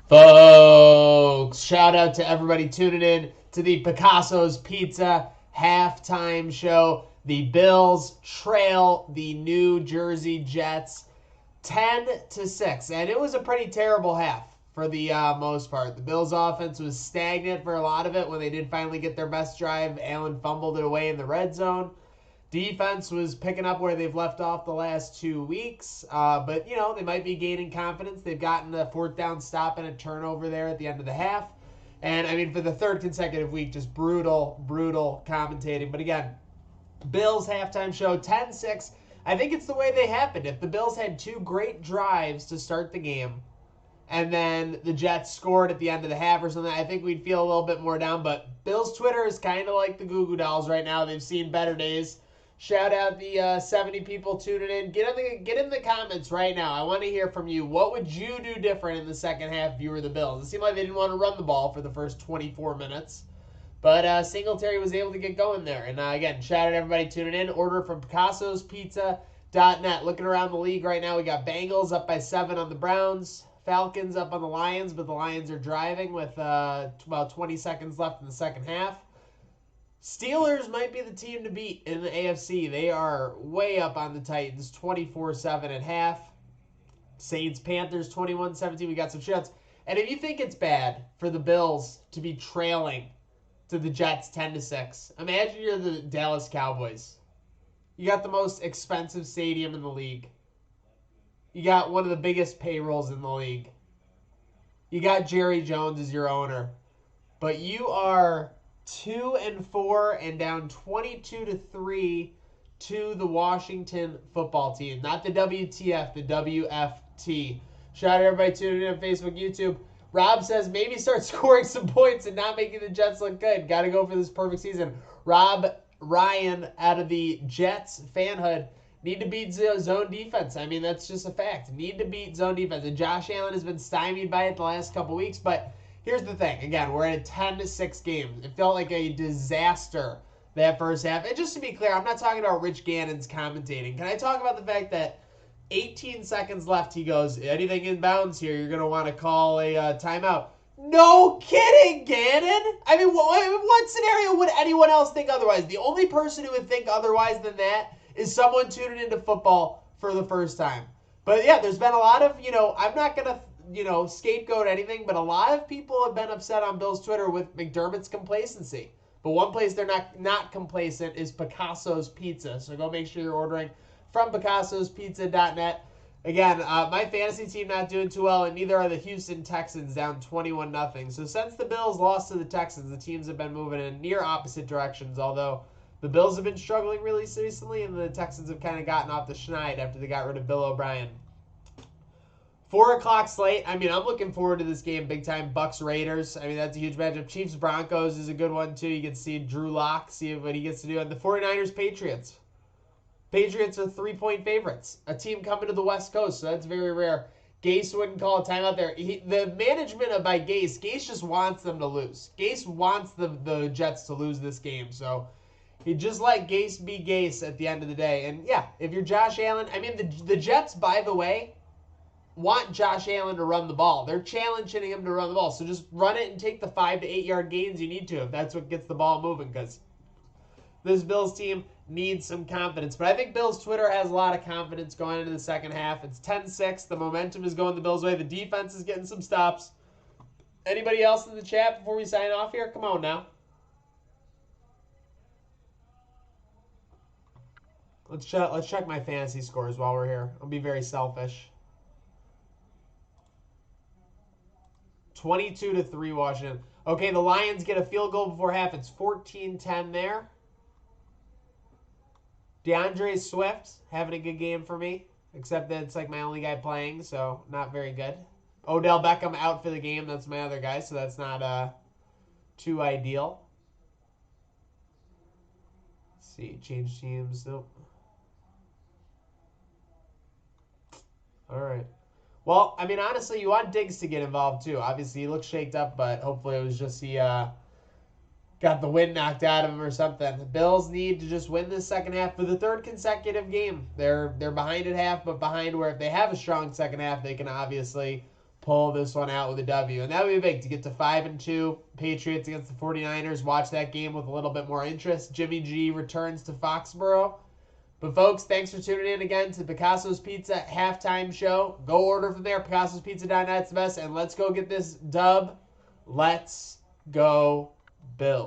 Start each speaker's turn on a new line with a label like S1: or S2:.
S1: Folks, shout out to everybody tuning in to the Picasso's Pizza halftime show. The Bills trail the New Jersey Jets 10-6, and it was a pretty terrible half for the most part. The Bills' offense was stagnant for a lot of it. When they did finally get their best drive, Allen fumbled it away in the red zone. Defense was picking up where they've left off the last 2 weeks, but they might be gaining confidence. They've gotten a fourth down stop and a turnover there at the end of the half, and I mean for the third consecutive week, just brutal commentating. But again, Bills halftime show 10-6. I think it's the way they happened. If the Bills had two great drives to start the game, and then the Jets scored at the end of the half or something, I think we'd feel a little bit more down. But Bills Twitter is kind of like the Goo Goo Dolls right now. They've seen better days. Shout out the 70 people tuning in. Get in the comments right now. I want to hear from you. What would you do different in the second half if you were the Bills? It seemed like they didn't want to run the ball for the first 24 minutes. But Singletary was able to get going there. And again, shout out everybody tuning in. Order from Picasso'sPizza.net. Looking around the league right now, we got Bengals up by 7 on the Browns. Falcons up on the Lions, but the Lions are driving with about 20 seconds left in the second half. Steelers might be the team to beat in the AFC. They are way up on the Titans, 24-7 at half. Saints, Panthers, 21-17. We got some shouts. And if you think it's bad for the Bills to be trailing to the Jets 10-6, imagine you're the Dallas Cowboys. You got the most expensive stadium in the league. You got one of the biggest payrolls in the league. You got Jerry Jones as your owner. But you are 2-4 and down 22-3 to the Washington football team. Not the WTF, the WFT. Shout out to everybody tuning in on Facebook, YouTube. Rob says maybe start scoring some points and not making the Jets look good. Got to go for this perfect season. Rob Ryan out of the Jets fanhood. Need to beat zone defense. I mean, that's just a fact. Need to beat zone defense. And Josh Allen has been stymied by it the last couple weeks, but here's the thing. Again, we're at a 10-6 game. It felt like a disaster that first half. And just to be clear, I'm not talking about Rich Gannon's commentating. Can I talk about the fact that 18 seconds left, he goes, anything in bounds here, you're going to want to call a timeout. No kidding, Gannon. I mean, what scenario would anyone else think otherwise? The only person who would think otherwise than that is someone tuning into football for the first time. But yeah, there's been a lot of, I'm not going to, scapegoat anything, but a lot of people have been upset on Bill's Twitter with McDermott's complacency. But one place they're not complacent is Picasso's Pizza. So go make sure you're ordering from Picasso'sPizza.net. Again, my fantasy team not doing too well, and neither are the Houston Texans, down 21-0. So since the Bills lost to the Texans, the teams have been moving in near opposite directions, although the Bills have been struggling really recently, and the Texans have kind of gotten off the schneid after they got rid of Bill O'Brien. 4 o'clock slate. I mean, I'm looking forward to this game big time. Bucks Raiders. I mean, that's a huge matchup. Chiefs Broncos is a good one too. You can see Drew Lock, see what he gets to do. And the 49ers Patriots. Patriots are 3-point favorites. A team coming to the West Coast, so that's very rare. Gase wouldn't call a timeout there. The management by Gase just wants them to lose. Gase wants the Jets to lose this game, so he just let Gase be Gase at the end of the day. And yeah, if you're Josh Allen, I mean, the Jets, by the way, want Josh Allen to run the ball. They're challenging him to run the ball. So just run it and take the 5 to 8 yard gains you need to if that's what gets the ball moving, because this Bills team needs some confidence. But I think Bills Twitter has a lot of confidence going into the second half. It's 10-6. The momentum is going the Bills' way. The defense is getting some stops. Anybody else in the chat before we sign off here? Come on now. Let's check my fantasy scores while we're here. I'll be very selfish. 22-3 Washington. Okay, the Lions get a field goal before half. It's 14-10 there. DeAndre Swift having a good game for me, except that it's like my only guy playing, so not very good. Odell Beckham out for the game. That's my other guy, so that's not too ideal. Let's see, change teams. Nope. All right. Well, I mean, honestly, you want Diggs to get involved, too. Obviously, he looks shaked up, but hopefully it was just he got the wind knocked out of him or something. The Bills need to just win this second half for the third consecutive game. They're behind at half, but behind where if they have a strong second half, they can obviously pull this one out with a W. And that would be big to get to 5-2. Patriots against the 49ers. Watch that game with a little bit more interest. Jimmy G returns to Foxborough. But folks, thanks for tuning in again to Picasso's Pizza halftime show. Go order from there. Picasso'sPizza.net's the best. And let's go get this dub. Let's go Bills.